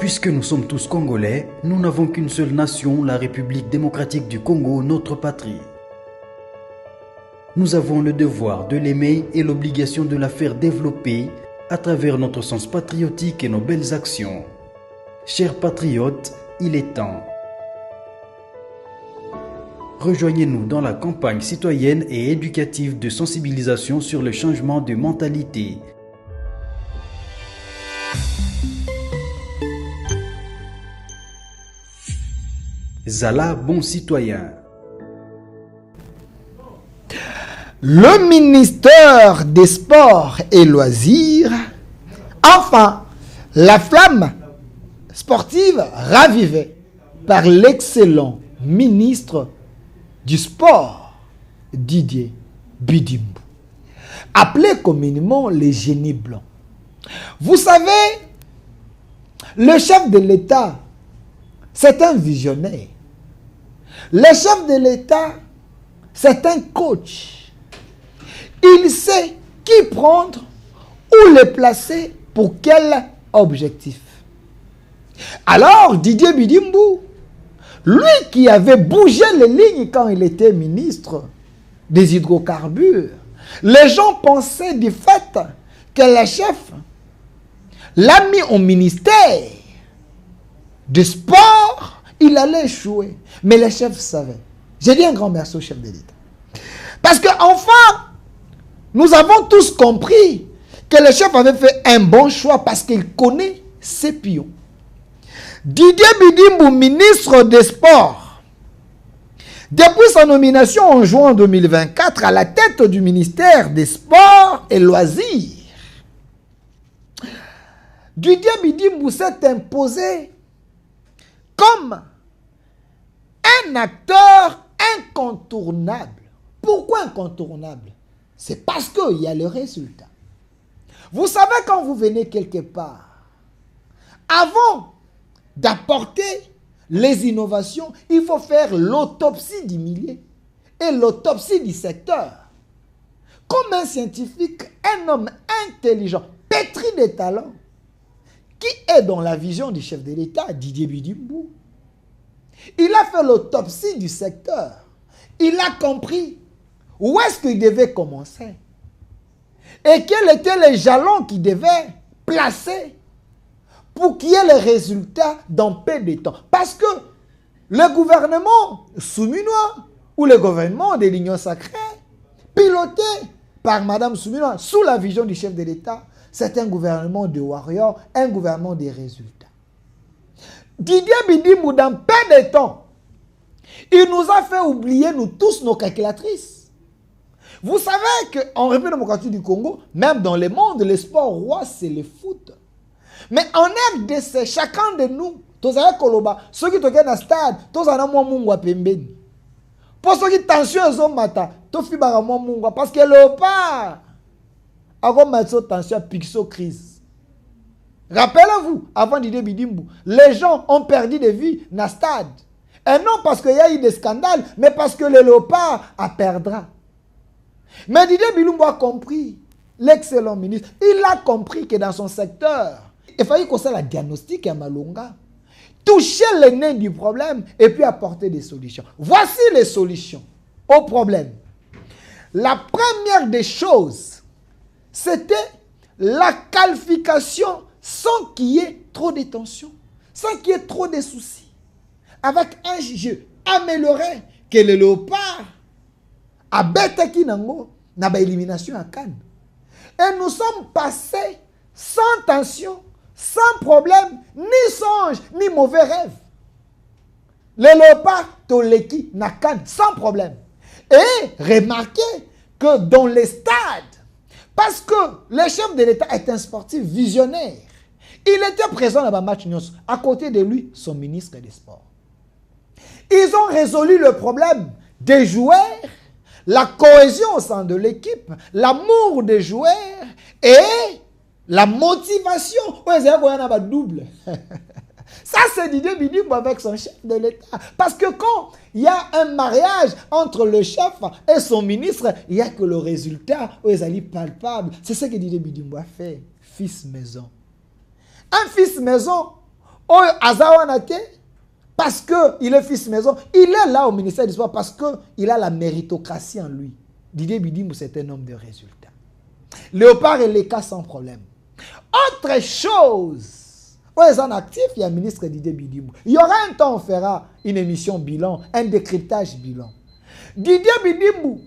Puisque nous sommes tous Congolais, nous n'avons qu'une seule nation, la République démocratique du Congo, notre patrie. Nous avons le devoir de l'aimer et l'obligation de la faire développer à travers notre sens patriotique et nos belles actions. Chers patriotes, il est temps. Rejoignez-nous dans la campagne citoyenne et éducative de sensibilisation sur le changement de mentalité. Zala bon citoyen. Le ministère des Sports et Loisirs, enfin, la flamme sportive ravivée par l'excellent ministre du Sport, Didier Bidimbu, appelé communément le génie blanc. Vous savez, le chef de l'État, c'est un visionnaire. Le chef de l'État, c'est un coach. Il sait qui prendre, où le placer, pour quel objectif. Alors, Didier Bidimbu, lui qui avait bougé les lignes quand il était ministre des hydrocarbures, les gens pensaient du fait que le chef l'a mis au ministère du sport, il allait échouer. Mais le chef savait. J'ai dit un grand merci au chef de l'État. Parce qu'enfin, nous avons tous compris que le chef avait fait un bon choix parce qu'il connaît ses pions. Didier Bidimbu, ministre des Sports, depuis sa nomination en juin 2024 à la tête du ministère des Sports et Loisirs, Didier Bidimbu s'est imposé comme un acteur incontournable. Pourquoi incontournable? C'est parce qu'il y a le résultat. Vous savez, quand vous venez quelque part, avant d'apporter les innovations, il faut faire l'autopsie du milieu et l'autopsie du secteur. Comme un scientifique, un homme intelligent, pétri de talents, qui est dans la vision du chef de l'État, Didier Bidimbu. Il a fait l'autopsie du secteur. Il a compris où est-ce qu'il devait commencer et quels étaient les jalons qu'il devait placer pour qu'il y ait les résultats dans peu de temps. Parce que le gouvernement souminois ou le gouvernement de l'Union sacrée, piloté par Mme Souminois sous la vision du chef de l'État, c'est un gouvernement de warriors, un gouvernement des résultats. Didier Bidimbu, dans peu de temps, il nous a fait oublier, nous tous, nos calculatrices. Vous savez qu'en République démocratique du Congo, même dans le monde, le sport roi, c'est le foot. Mais en RDC, chacun de nous, tous les Koloba, ceux qui sont dans le stade, tous les gens pembeni. Pour ceux qui tension sont mata, tous les gens parce que le pas avant mettre tension pixo crise. Rappelez-vous, avant Didier Bidimbu, les gens ont perdu des vies dans le stade. Et non parce qu'il y a eu des scandales, mais parce que le léopard a perdra. Mais Didier Bidimbu a compris, l'excellent ministre, il a compris que dans son secteur, il fallait qu'on fasse la diagnostic à Malonga, toucher le nez du problème et puis apporter des solutions. Voici les solutions au problème. La première des choses, c'était la qualification sans qu'il y ait trop de tension, sans qu'il y ait trop de soucis. Avec un jeu amélioré que le léopard a bêté qui n'a pas élimination à Cannes. Et nous sommes passés sans tension, sans problème, ni songe, ni mauvais rêve. Le léopard Toleki n'a Cannes sans problème. Et remarquez que dans les stades, parce que le chef de l'État est un sportif visionnaire, il était présent dans le match Nyos. À côté de lui, son ministre des Sports. Ils ont résolu le problème des joueurs, la cohésion au sein de l'équipe, l'amour des joueurs et la motivation. Ouais, c'est un double. Ça, c'est Didier Bidimbu avec son chef de l'État. Parce que quand il y a un mariage entre le chef et son ministre, il n'y a que le résultat, est palpable. C'est ce que Didier Bidimbu a fait. Fils maison. Un fils maison Oyo Azawana te, parce qu'il est fils maison. Il est là au ministère du Sport parce qu'il a la méritocratie en lui. Didier Bidimou, c'est un homme de résultats. Léopard et les cas sans problème. Autre chose, ils sont actifs, il y a un ministre Didier Bidimou. Il y aura un temps, on fera une émission bilan, un décryptage bilan. Didier Bidimou,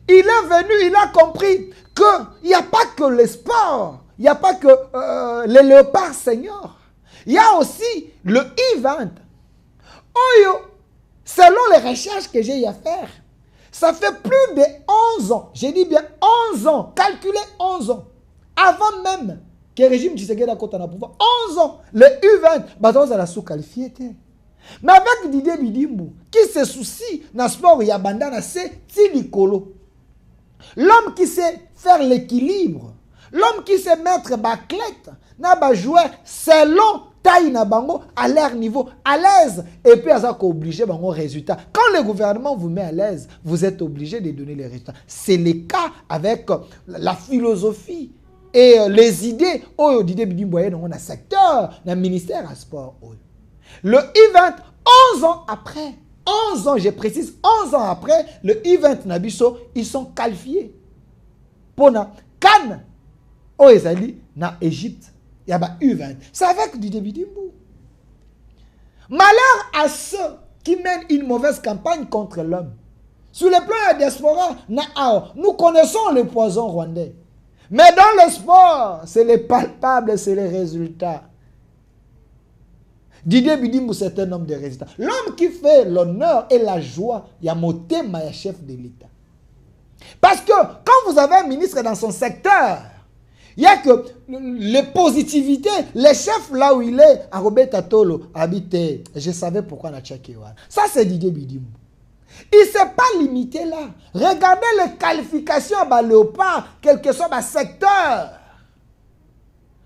il est venu, il a compris qu'il n'y a pas que le sport, il n'y a pas que les léopards seniors. Il y a aussi le I-20. Oyo, selon les recherches que j'ai eu à faire, ça fait plus de 11 ans, j'ai dit bien 11 ans, calculez 11 ans, avant même que le régime Tshisekedi a pouvoir, 11 ans, le U20, on a sous-qualifié. Mais avec Didier Bidimou, qui se soucie dans le sport, il y a bandana, c'est Tilikolo. L'homme qui sait faire l'équilibre, l'homme qui sait mettre baclette, n'a pas joué selon taille na bango à leur niveau, à l'aise. Et puis, à ça obligé bango résultat. Quand le gouvernement vous met à l'aise, vous êtes obligé de donner les résultats. C'est le cas avec la philosophie et les idées. Oh, Didier Bidimou, dans le secteur, dans le ministère à sport. Le I-20, 11 ans après, 11 ans, je précise, 11 ans après, le I-20 Nabiso, ils sont qualifiés. Pour la Cannes, oh, ils allaient dans l'Égypte. Il y a U20. C'est avec Didier Bidimou. Malheur à ceux qui mènent une mauvaise campagne contre l'homme. Sur le plan de la diaspora, nous connaissons le poison rwandais. Mais dans le sport, c'est les palpables, c'est les résultats. Didier Bidimou, c'est un homme de résultats. L'homme qui fait l'honneur et la joie, il y a Motema, il y a chef de l'État. Parce que quand vous avez un ministre dans son secteur, il n'y a que les positivités. Les chefs là où il est, à Robert Tatolo, habité. Je savais pourquoi on a checké. Ça, c'est Didier Bidimou. Il ne s'est pas limité là. Regardez les qualifications à Léopard, quel que soit le secteur.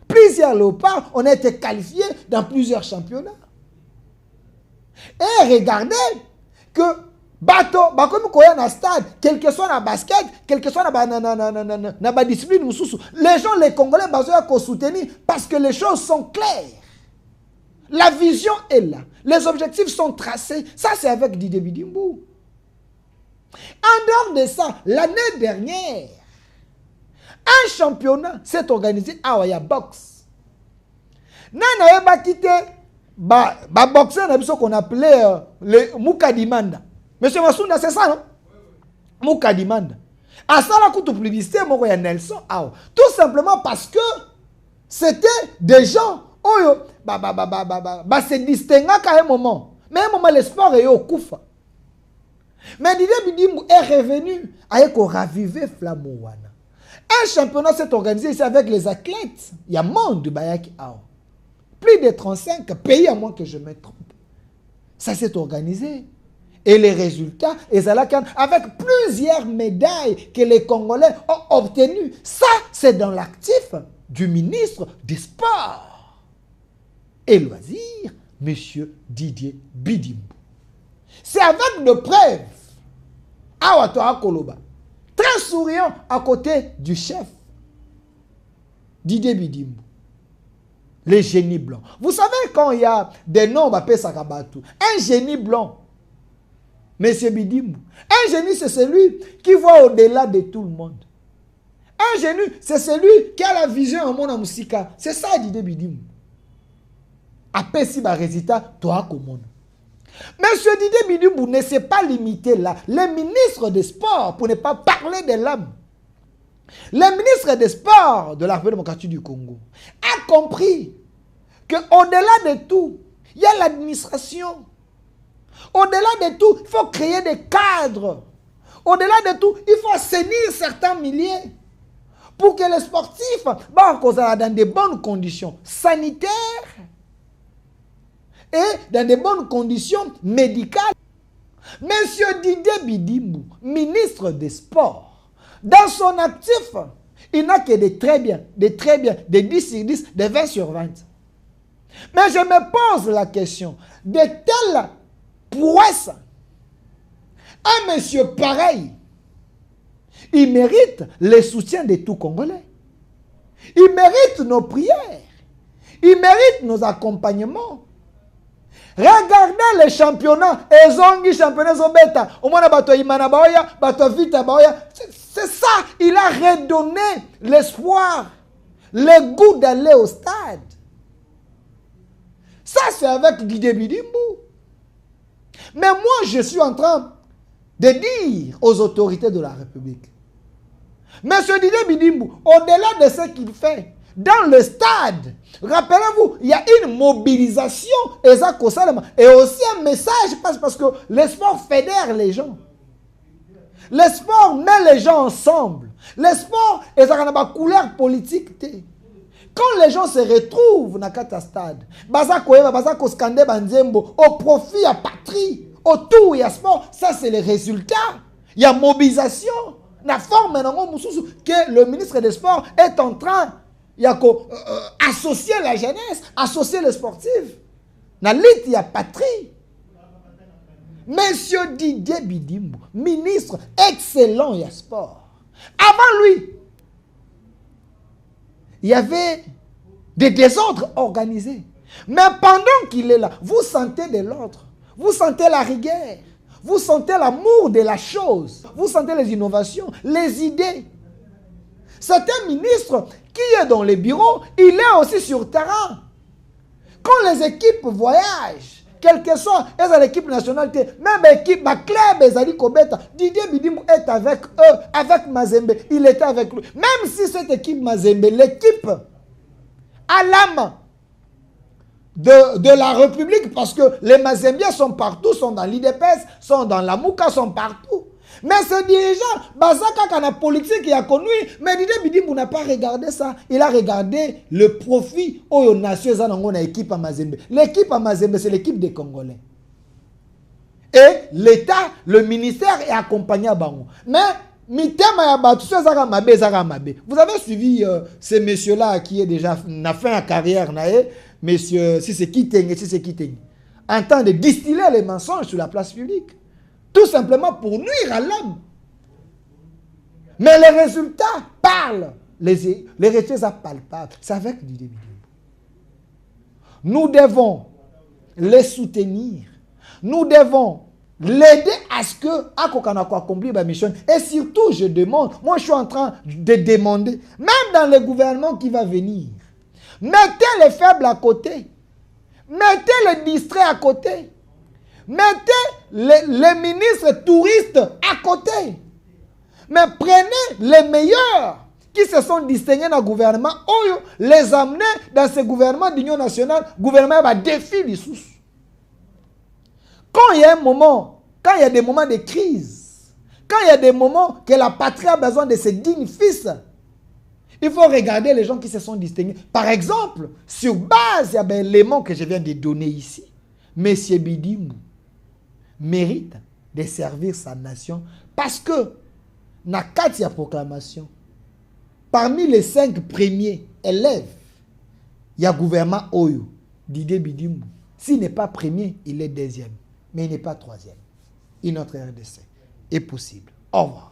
Plusieurs Léopards ont été qualifiés dans plusieurs championnats. Et regardez que bateau, comme on a stade, quel que soit dans le basket, quel que soit dans la discipline, les gens, les Congolais, ils soutenir parce que les choses sont claires. La vision est là. Les objectifs sont tracés. Ça, c'est avec Didier Bidimou. En dehors de ça, l'année dernière, un championnat s'est organisé à Oya Box. Nana Eba quitté, boxeur qu'on appelait le Mukadimanda. Monsieur Massouna, c'est ça, non? Mukadimanda. À ça, la coûte publicité, moi, il y a Nelson. Tout simplement parce que c'était des gens, se distinguaient à un moment. Mais à un moment, le sport est au Koufa. Mais Didier Bidimou est revenu avec raviver Flamouana. Un championnat s'est organisé ici avec les athlètes. Il y a monde de Bayaki Ao. Plus de 35 pays, à moins que je me trompe. Ça s'est organisé. Et les résultats, avec plusieurs médailles que les Congolais ont obtenues. Ça, c'est dans l'actif du ministre des Sports et Loisirs, M. Didier Bidimou. C'est avec de preuves. Awatora Koloba. Très souriant à côté du chef. Didier Bidimou. Les génies blancs. Vous savez quand il y a des noms, on appelle ça Kabatou. Un génie blanc. Monsieur Bidimou. Un génie, c'est celui qui voit au-delà de tout le monde. Un génie, c'est celui qui a la vision en monde en musique. C'est ça, Didier Bidimou. Après, si ma résultat, toi, comme monde. Monsieur Didier Bidimou ne s'est pas limité là. Le ministre des Sports, pour ne pas parler de l'homme, le ministre des Sports de la République démocratique du Congo a compris qu'au-delà de tout, il y a l'administration. Au-delà de tout, il faut créer des cadres. Au-delà de tout, il faut assainir certains milliers pour que les sportifs soient dans de bonnes conditions sanitaires et dans de bonnes conditions médicales. Monsieur Didier Bidimou, ministre des Sports, dans son actif, il n'a que des très bien, de 10 sur 10, de 20 sur 20. Mais je me pose la question, de telles prouesses, un monsieur pareil, il mérite le soutien de tout Congolais. Il mérite nos prières. Il mérite nos accompagnements. Regardez les championnats. Ezongi championnat zobeta. Au moins bato imana baoya, bato vita baoya. C'est ça. Il a redonné l'espoir, le goût d'aller au stade. Ça, c'est avec Didier Bidimbu. Mais moi, je suis en train de dire aux autorités de la République, Monsieur Didier Bidimbu, au-delà de ce qu'il fait, dans le stade, rappelez-vous, il y a une mobilisation, et aussi un message parce que le sport fédère les gens. Le sport met les gens ensemble. Le sport est une couleur politique. Quand les gens se retrouvent dans le stade, au profit, il y a patrie, autour, il y a sport, ça c'est le résultat. Il y a mobilisation. La forme que le ministre des Sports est en train d'associer la jeunesse, associer les sportifs. Dans l'élite, il y a patrie. Monsieur Didier Bidimbu, ministre excellent il y a sport. Avant lui, il y avait des désordres organisés. Mais pendant qu'il est là, vous sentez de l'ordre. Vous sentez la rigueur. Vous sentez l'amour de la chose. Vous sentez les innovations, les idées. C'est un ministre qui est dans les bureaux, il est aussi sur terrain. Quand les équipes voyagent, quelle que soit l'équipe nationale, même l'équipe, ma club, Didier Bidimbu est avec eux, avec Mazembe. Il était avec lui. Même si cette équipe Mazembe, l'équipe à l'âme de la République, parce que les Mazembiens sont partout, sont dans l'IDPS, sont dans la Mouka, sont partout. Mais ce dirigeant, Bazaka, quand la politique, il a connu, mais Didier Bidimbu n'a pas regardé ça. Il a regardé le profit aux nations dans l'équipe à Mazembe. L'équipe à Mazembe, c'est l'équipe des Congolais. Et l'État, le ministère est accompagné à Bango. Mais, vous avez suivi ce monsieur-là qui est déjà n'a fait une carrière, monsieur, si c'est Kiteng, en train de distiller les mensonges sur la place publique. Tout simplement pour nuire à l'homme. Mais les résultats parlent. Les résultats palpables. C'est avec Didier Bidimbu. Nous devons les soutenir. Nous devons l'aider à ce que accomplir ma mission. Et surtout, je demande, moi je suis en train de demander, même dans le gouvernement qui va venir, mettez les faibles à côté. Mettez les distraits à côté. Mettez les ministres touristes à côté. Mais prenez les meilleurs qui se sont distingués dans le gouvernement, les amener dans ce gouvernement d'union nationale, gouvernement va défier les sous. Quand il y a un moment, quand il y a des moments de crise, quand il y a des moments que la patrie a besoin de ses dignes fils, il faut regarder les gens qui se sont distingués. Par exemple, sur base, il y a des éléments que je viens de donner ici. M. Bidimbu mérite de servir sa nation parce que, dans la proclamation, parmi les 5 premiers élèves, il y a gouvernement Oyo, Didier Bidimbu. S'il n'est pas premier, il est deuxième. Mais il n'est pas troisième. Et notre RDC est possible. Au revoir.